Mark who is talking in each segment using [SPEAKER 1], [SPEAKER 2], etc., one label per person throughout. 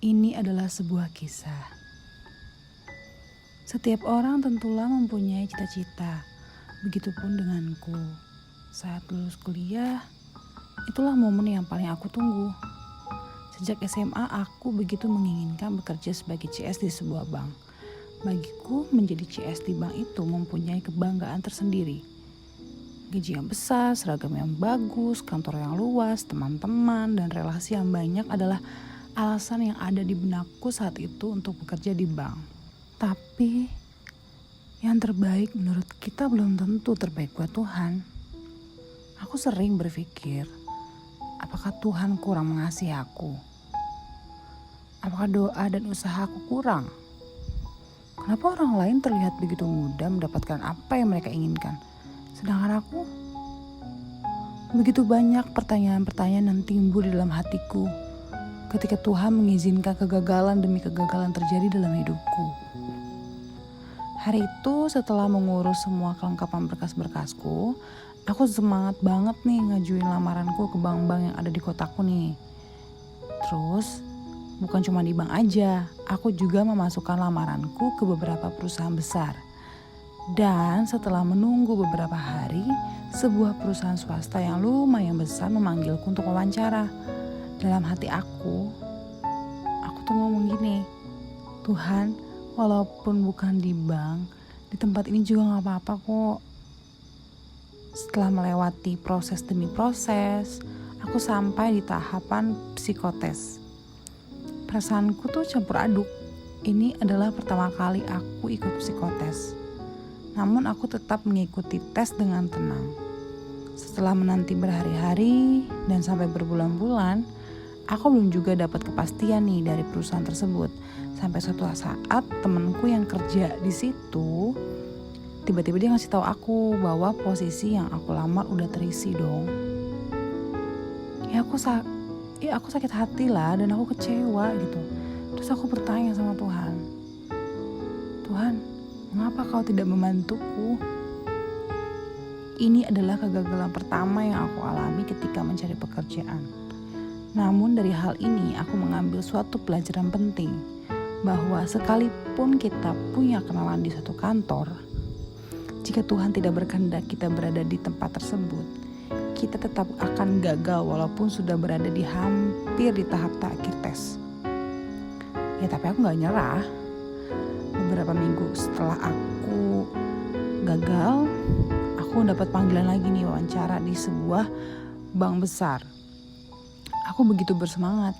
[SPEAKER 1] Ini adalah sebuah kisah. Setiap orang tentulah mempunyai cita-cita. Begitupun denganku. Saat lulus kuliah, itulah momen yang paling aku tunggu. Sejak SMA, aku begitu menginginkan bekerja sebagai CS di sebuah bank. Bagiku, menjadi CS di bank itu mempunyai kebanggaan tersendiri. Gaji yang besar, seragam yang bagus, kantor yang luas, teman-teman, dan relasi yang banyak adalah alasan yang ada di benakku saat itu untuk bekerja di bank. Tapi yang terbaik menurut kita belum tentu terbaik buat Tuhan. Aku sering berpikir, apakah Tuhan kurang mengasihi aku? Apakah doa dan usaha aku kurang? Kenapa orang lain terlihat begitu mudah mendapatkan apa yang mereka inginkan? Sedangkan aku, begitu banyak pertanyaan-pertanyaan yang timbul di dalam hatiku ketika Tuhan mengizinkan kegagalan demi kegagalan terjadi dalam hidupku. Hari itu setelah mengurus semua kelengkapan berkas-berkasku, aku semangat banget nih ngajuin lamaranku ke bank-bank yang ada di kotaku nih. Terus, bukan cuma di bank aja, aku juga memasukkan lamaranku ke beberapa perusahaan besar. Dan setelah menunggu beberapa hari, sebuah perusahaan swasta yang lumayan besar memanggilku untuk wawancara. Dalam hati aku tuh ngomong gini, Tuhan, walaupun bukan di bank, di tempat ini juga gak apa-apa kok. Setelah melewati proses demi proses, aku sampai di tahapan psikotes. Perasaanku tuh campur aduk. Ini adalah pertama kali aku ikut psikotes. Namun aku tetap mengikuti tes dengan tenang. Setelah menanti berhari-hari dan sampai berbulan-bulan, aku belum juga dapat kepastian nih dari perusahaan tersebut. Sampai suatu saat temanku yang kerja di situ tiba-tiba dia ngasih tahu aku bahwa posisi yang aku lamar udah terisi dong. Aku sakit hati lah dan aku kecewa gitu. Terus aku bertanya sama Tuhan, Tuhan, mengapa kau tidak membantuku? Ini adalah kegagalan pertama yang aku alami ketika mencari pekerjaan. Namun dari hal ini aku mengambil suatu pelajaran penting, bahwa sekalipun kita punya kenalan di suatu kantor, jika Tuhan tidak berkehendak kita berada di tempat tersebut, kita tetap akan gagal walaupun sudah berada di hampir di tahap akhir tes. Ya tapi aku gak nyerah. Beberapa minggu setelah aku gagal, aku dapat panggilan lagi nih wawancara di sebuah bank besar. Aku begitu bersemangat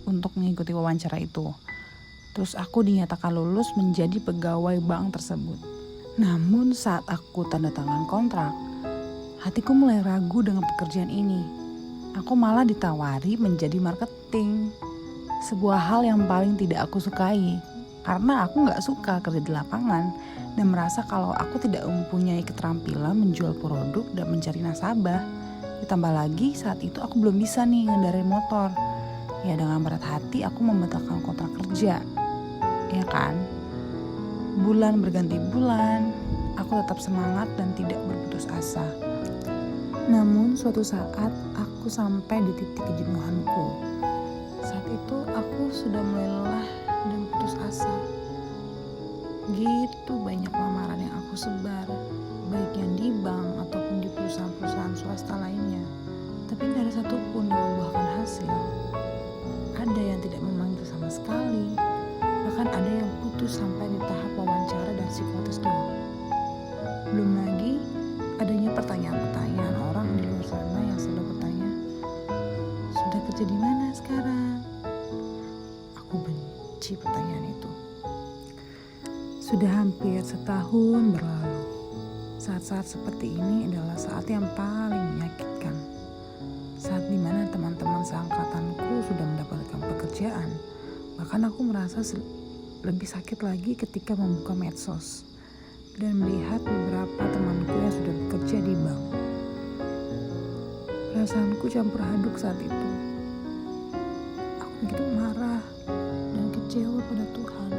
[SPEAKER 1] untuk mengikuti wawancara itu. Terus aku dinyatakan lulus menjadi pegawai bank tersebut. Namun saat aku tanda tangan kontrak, hatiku mulai ragu dengan pekerjaan ini. Aku malah ditawari menjadi marketing. Sebuah hal yang paling tidak aku sukai. Karena aku gak suka kerja di lapangan dan merasa kalau aku tidak mempunyai keterampilan menjual produk dan mencari nasabah. Ditambah lagi saat itu aku belum bisa nih ngendarin motor. Ya dengan berat hati aku membatalkan kontrak kerja. Ya kan? Bulan berganti bulan, aku tetap semangat dan tidak berputus asa. Namun suatu saat aku sampai di titik kejenuhanku. Saat itu aku sudah mulai lelah dan putus asa. Gitu banyak lamaran yang aku sebar, baik yang di bank ataupun di perusahaan-perusahaan swasta lainnya. Tapi gak ada satupun yang membuahkan hasil. Ada yang tidak memanggil sama sekali, bahkan ada yang putus sampai di tahap wawancara dan psikotes doang. Belum lagi adanya pertanyaan-pertanyaan orang di luar sana yang selalu bertanya, sudah kerja di mana sekarang? Aku benci pertanyaan itu. Sudah hampir setahun berlalu. Saat-saat seperti ini adalah saat yang paling menyakitkan. Saat dimana teman-teman seangkatanku sudah mendapatkan pekerjaan. Bahkan aku merasa lebih sakit lagi ketika membuka medsos dan melihat beberapa temanku yang sudah bekerja di bank. Perasaanku campur aduk saat itu. Aku begitu marah dan kecewa pada Tuhan.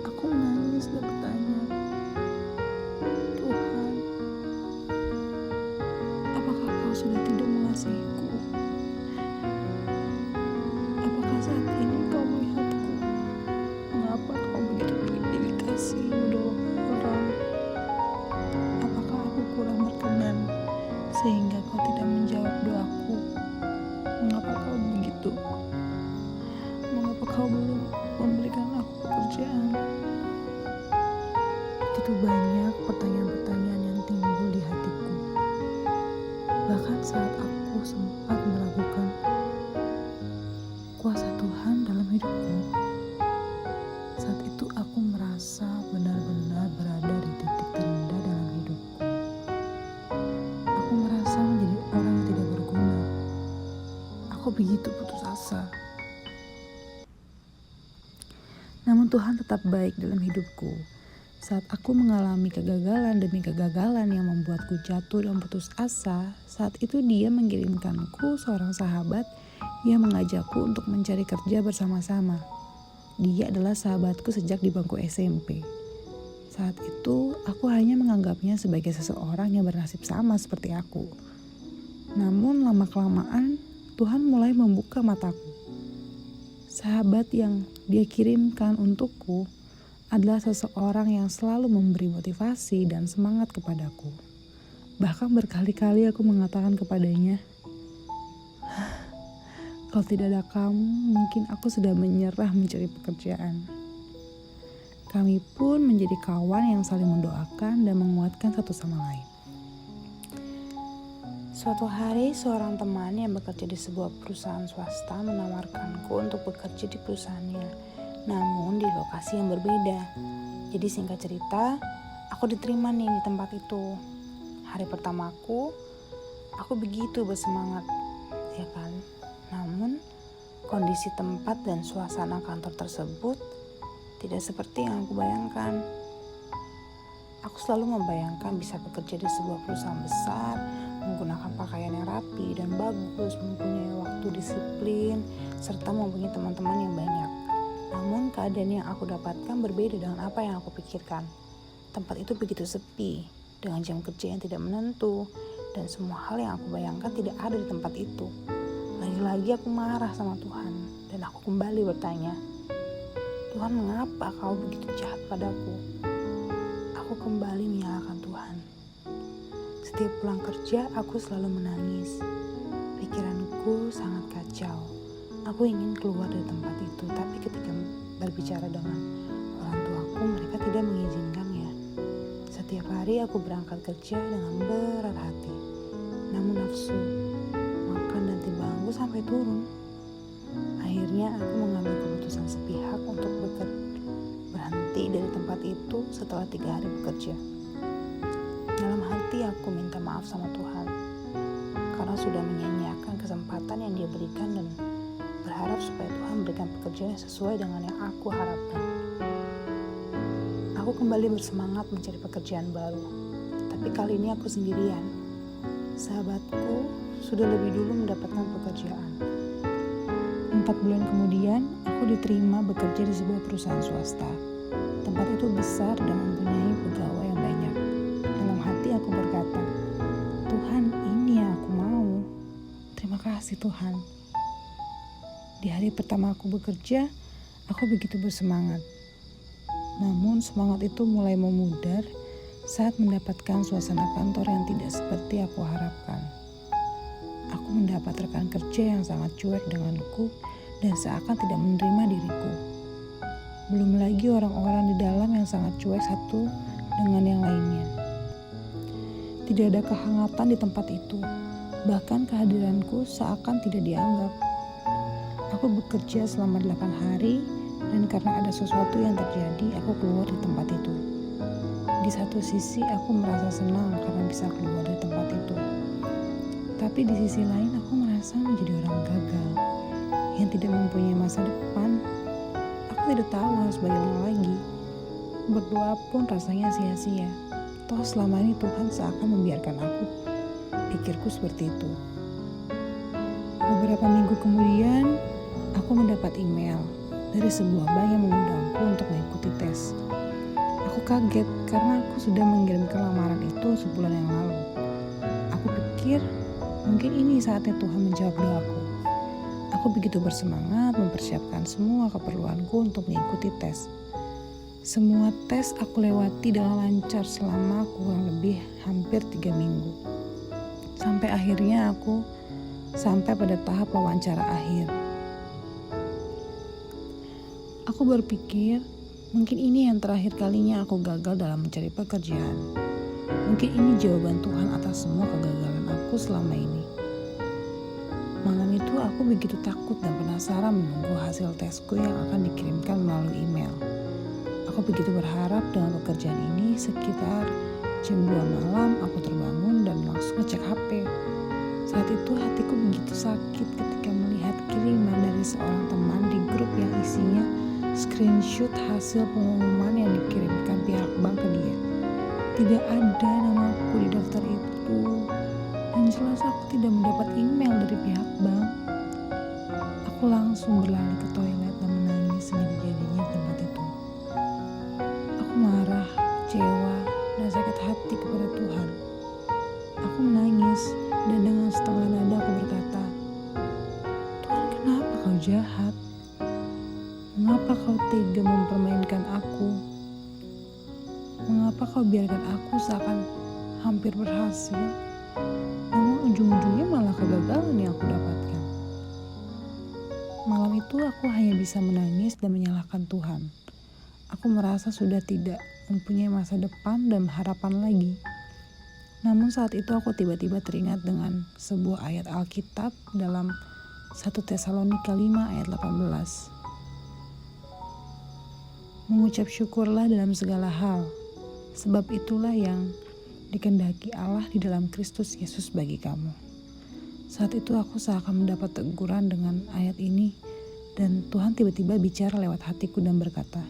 [SPEAKER 1] Aku menangis dan bertanya, Tuhan, apakah kau sudah tidak mengasihiku? Apakah saat ini kau banyak pertanyaan-pertanyaan yang timbul di hatiku. Bahkan saat aku sempat meragukan kuasa Tuhan dalam hidupku, saat itu aku merasa benar-benar berada di titik terendah dalam hidupku. Aku merasa menjadi orang yang tidak berguna. Aku begitu putus asa. Namun Tuhan tetap baik dalam hidupku. Saat aku mengalami kegagalan demi kegagalan yang membuatku jatuh dan putus asa, saat itu Dia mengirimkanku seorang sahabat yang mengajakku untuk mencari kerja bersama-sama. Dia adalah sahabatku sejak di bangku SMP. Saat itu, aku hanya menganggapnya sebagai seseorang yang bernasib sama seperti aku. Namun lama-kelamaan, Tuhan mulai membuka mataku. Sahabat yang Dia kirimkan untukku adalah seseorang yang selalu memberi motivasi dan semangat kepadaku. Bahkan berkali-kali aku mengatakan kepadanya, kalau tidak ada kamu, mungkin aku sudah menyerah mencari pekerjaan. Kami pun menjadi kawan yang saling mendoakan dan menguatkan satu sama lain. Suatu hari, seorang teman yang bekerja di sebuah perusahaan swasta menawarkanku untuk bekerja di perusahaannya, namun di lokasi yang berbeda. Jadi singkat cerita, aku diterima nih di tempat itu. Hari pertamaku, aku begitu bersemangat, ya kan? Namun, kondisi tempat dan suasana kantor tersebut tidak seperti yang aku bayangkan. Aku selalu membayangkan bisa bekerja di sebuah perusahaan besar, menggunakan pakaian yang rapi dan bagus, mempunyai waktu disiplin, serta mempunyai teman-teman yang banyak. Namun keadaan yang aku dapatkan berbeda dengan apa yang aku pikirkan. Tempat itu begitu sepi, dengan jam kerja yang tidak menentu, dan semua hal yang aku bayangkan tidak ada di tempat itu. Lagi-lagi aku marah sama Tuhan, dan aku kembali bertanya, Tuhan, mengapa kau begitu jahat padaku? Aku kembali menyalahkan Tuhan. Setiap pulang kerja, aku selalu menangis. Pikiranku sangat kacau. Aku ingin keluar dari tempat itu, tapi ketika berbicara dengan orang tuaku, mereka tidak mengizinkannya. Setiap hari aku berangkat kerja dengan berat hati. Namun nafsu makan dan timbangku sampai turun. Akhirnya aku mengambil keputusan sepihak untuk berhenti dari tempat itu setelah 3 hari bekerja. Dalam hati aku minta maaf sama Tuhan karena sudah menyia-nyiakan kesempatan yang Dia berikan dan berharap supaya Tuhan berikan pekerjaan yang sesuai dengan yang aku harapkan. Aku kembali bersemangat mencari pekerjaan baru, tapi kali ini aku sendirian. Sahabatku sudah lebih dulu mendapatkan pekerjaan. 4 bulan kemudian, aku diterima bekerja di sebuah perusahaan swasta. Tempat itu besar dan mempunyai pegawai yang banyak. Dalam hati aku berkata, Tuhan, ini yang aku mau. Terima kasih Tuhan. Di hari pertama aku bekerja, aku begitu bersemangat. Namun semangat itu mulai memudar saat mendapatkan suasana kantor yang tidak seperti aku harapkan. Aku mendapat rekan kerja yang sangat cuek denganku dan seakan tidak menerima diriku. Belum lagi orang-orang di dalam yang sangat cuek satu dengan yang lainnya. Tidak ada kehangatan di tempat itu, bahkan kehadiranku seakan tidak dianggap. Aku bekerja selama 8 hari dan karena ada sesuatu yang terjadi, aku keluar di tempat itu. Di satu sisi aku merasa senang karena bisa keluar dari tempat itu. Tapi di sisi lain aku merasa menjadi orang gagal yang tidak mempunyai masa depan. Aku tidak tahu harus bagaimana lagi. Berdoa pun rasanya sia-sia. Toh selama ini Tuhan seakan membiarkan aku. Pikirku seperti itu. Beberapa minggu kemudian, aku mendapat email dari sebuah bank yang mengundangku untuk mengikuti tes. Aku kaget karena aku sudah mengirimkan lamaran itu sebulan yang lalu. Aku pikir mungkin ini saatnya Tuhan menjawab doaku. Aku begitu bersemangat mempersiapkan semua keperluanku untuk mengikuti tes. Semua tes aku lewati dengan lancar selama kurang lebih hampir 3 minggu. Sampai akhirnya aku sampai pada tahap wawancara akhir. Aku berpikir Mungkin ini yang terakhir kalinya aku gagal dalam mencari pekerjaan. Mungkin ini jawaban Tuhan atas semua kegagalan aku selama ini. Malam itu aku begitu takut dan penasaran menunggu hasil tesku yang akan dikirimkan melalui email. Aku begitu berharap dengan pekerjaan ini. Sekitar jam 2 malam aku terbangun dan langsung ngecek HP. Saat itu hatiku begitu sakit ketika melihat kiriman dari seorang teman di grup yang isinya screenshot hasil pengumuman yang dikirimkan pihak bank ke dia. Tidak ada namaku di daftar itu, dan jelas aku tidak mendapat email dari pihak bank. Aku langsung berlari ke toilet dan menangis sejadi-jadinya di tempat itu. Aku marah, kecewa, dan sakit hati kepada Tuhan. Aku menangis dan dengan setengah nada aku berkata, "Tuhan, kenapa kau jahat? Mengapa kau tega mempermainkan aku? Mengapa kau biarkan aku seakan hampir berhasil, namun ujung-ujungnya malah kegagalan yang aku dapatkan?" Malam itu aku hanya bisa menangis dan menyalahkan Tuhan. Aku merasa sudah tidak mempunyai masa depan dan harapan lagi. Namun saat itu aku tiba-tiba teringat dengan sebuah ayat Alkitab dalam 1 Tesalonika 5 ayat 18. Mengucap syukurlah dalam segala hal, sebab itulah yang dikehendaki Allah di dalam Kristus Yesus bagi kamu. Saat itu aku seakan mendapat teguran dengan ayat ini, dan Tuhan tiba-tiba bicara lewat hatiku dan berkata,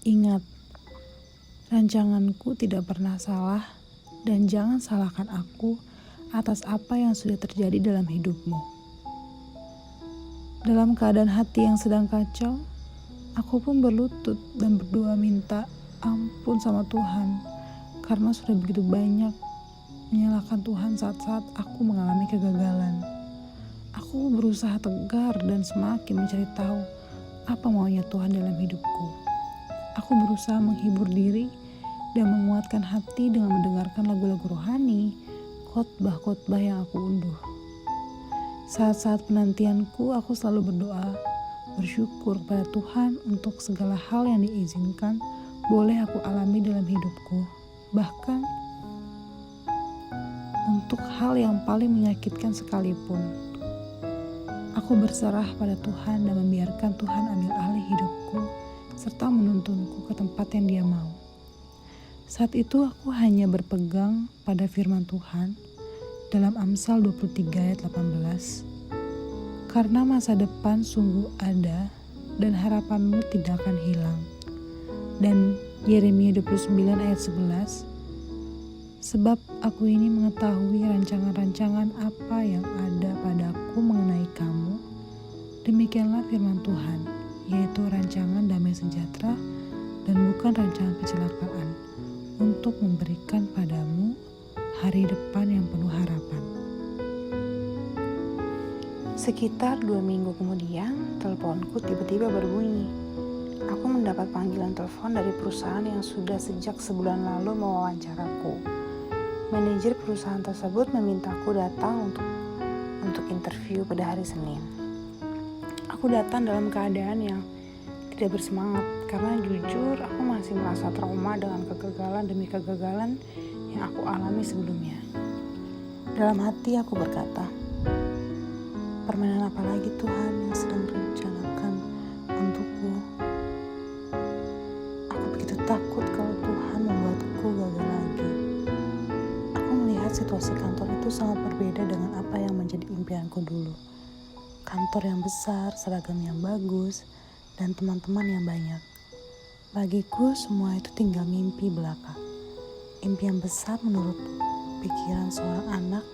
[SPEAKER 1] "Ingat, rancanganku tidak pernah salah, dan jangan salahkan aku atas apa yang sudah terjadi dalam hidupmu." Dalam keadaan hati yang sedang kacau, aku pun berlutut dan berdoa minta ampun sama Tuhan, karena sudah begitu banyak menyalahkan Tuhan saat-saat aku mengalami kegagalan. Aku berusaha tegar dan semakin mencari tahu apa maunya Tuhan dalam hidupku. Aku berusaha menghibur diri dan menguatkan hati dengan mendengarkan lagu-lagu rohani, khotbah-khotbah yang aku unduh. Saat-saat penantianku, aku selalu berdoa, bersyukur pada Tuhan untuk segala hal yang diizinkan boleh aku alami dalam hidupku. Bahkan untuk hal yang paling menyakitkan sekalipun. Aku berserah pada Tuhan dan membiarkan Tuhan ambil alih hidupku serta menuntunku ke tempat yang Dia mau. Saat itu aku hanya berpegang pada firman Tuhan dalam Amsal 23 ayat 18. Karena masa depan sungguh ada dan harapanmu tidak akan hilang. Dan Yeremia 29 ayat 11. Sebab aku ini mengetahui rancangan-rancangan apa yang ada padaku mengenai kamu. Demikianlah firman Tuhan, yaitu rancangan damai sejahtera dan bukan rancangan kecelakaan, untuk memberikan padamu hari depan yang penuh harapan. Sekitar 2 minggu kemudian, teleponku tiba-tiba berbunyi. Aku mendapat panggilan telepon dari perusahaan yang sudah sejak sebulan lalu mewawancaraku. Manajer perusahaan tersebut memintaku datang untuk interview pada hari Senin. Aku datang dalam keadaan yang tidak bersemangat karena jujur aku masih merasa trauma dengan kegagalan demi kegagalan yang aku alami sebelumnya. Dalam hati aku berkata, permainan apa lagi Tuhan yang sedang rencanakan untukku? Aku begitu takut kalau Tuhan membuatku gagal lagi. Aku melihat situasi kantor itu sangat berbeda dengan apa yang menjadi impianku dulu. Kantor yang besar, seragam yang bagus, dan teman-teman yang banyak. Bagiku semua itu tinggal mimpi belaka. Impian besar menurut pikiran seorang anak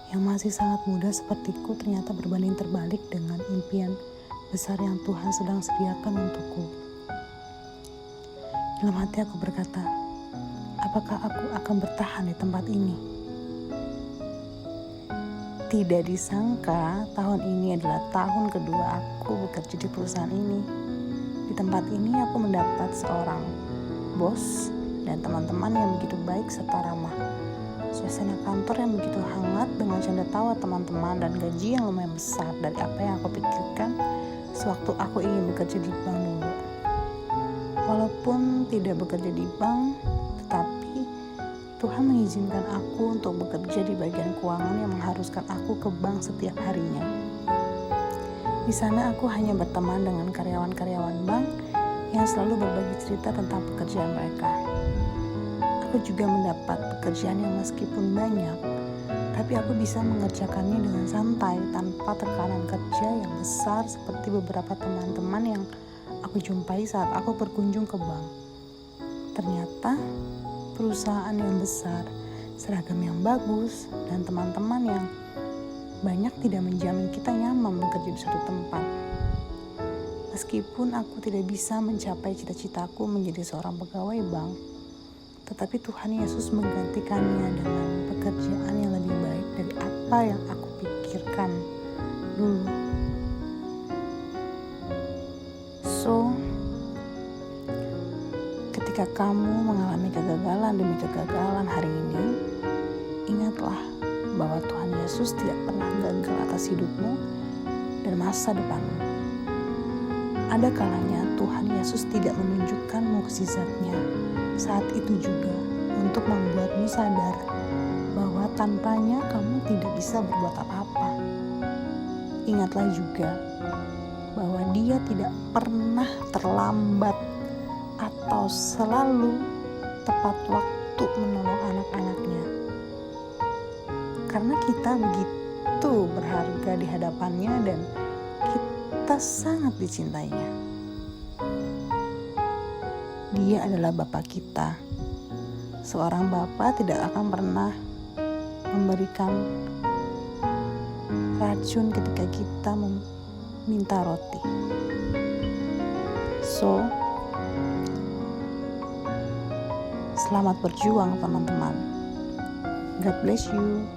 [SPEAKER 1] yang masih sangat muda sepertiku ternyata berbanding terbalik dengan impian besar yang Tuhan sedang sediakan untukku. Dalam hati aku berkata, apakah aku akan bertahan di tempat ini? Tidak disangka tahun ini adalah tahun kedua aku bekerja di perusahaan ini. Di tempat ini aku mendapat seorang bos dan teman-teman yang begitu baik serta ramah. Suasana kantor yang begitu hangat dengan canda tawa teman-teman dan gaji yang lumayan besar dari apa yang aku pikirkan sewaktu aku ingin bekerja di bank dulu. Walaupun tidak bekerja di bank, tetapi Tuhan mengizinkan aku untuk bekerja di bagian keuangan yang mengharuskan aku ke bank setiap harinya. Di sana aku hanya berteman dengan karyawan-karyawan bank yang selalu berbagi cerita tentang pekerjaan mereka. Aku juga mendapat pekerjaan yang meskipun banyak, tapi aku bisa mengerjakannya dengan santai tanpa tekanan kerja yang besar seperti beberapa teman-teman yang aku jumpai saat aku berkunjung ke bank. Ternyata perusahaan yang besar, seragam yang bagus, dan teman-teman yang banyak tidak menjamin kita nyaman bekerja di suatu tempat. Meskipun aku tidak bisa mencapai cita-citaku menjadi seorang pegawai bank, tetapi Tuhan Yesus menggantikannya dengan pekerjaan yang lebih baik dari apa yang aku pikirkan dulu. So, ketika kamu mengalami kegagalan demi kegagalan hari ini, ingatlah bahwa Tuhan Yesus tidak pernah gagal atas hidupmu dan masa depanmu. Ada kalanya Tuhan Yesus tidak menunjukkan mukjizatnya saat itu juga untuk membuatmu sadar bahwa tanpanya kamu tidak bisa berbuat apa-apa. Ingatlah juga bahwa Dia tidak pernah terlambat atau selalu tepat waktu menolong anak-anaknya. Karena kita begitu berharga di hadapannya dan kita sangat dicintainya. Dia adalah Bapa kita. Seorang bapa tidak akan pernah memberikan racun ketika kita meminta roti. So, selamat berjuang teman-teman. God bless you.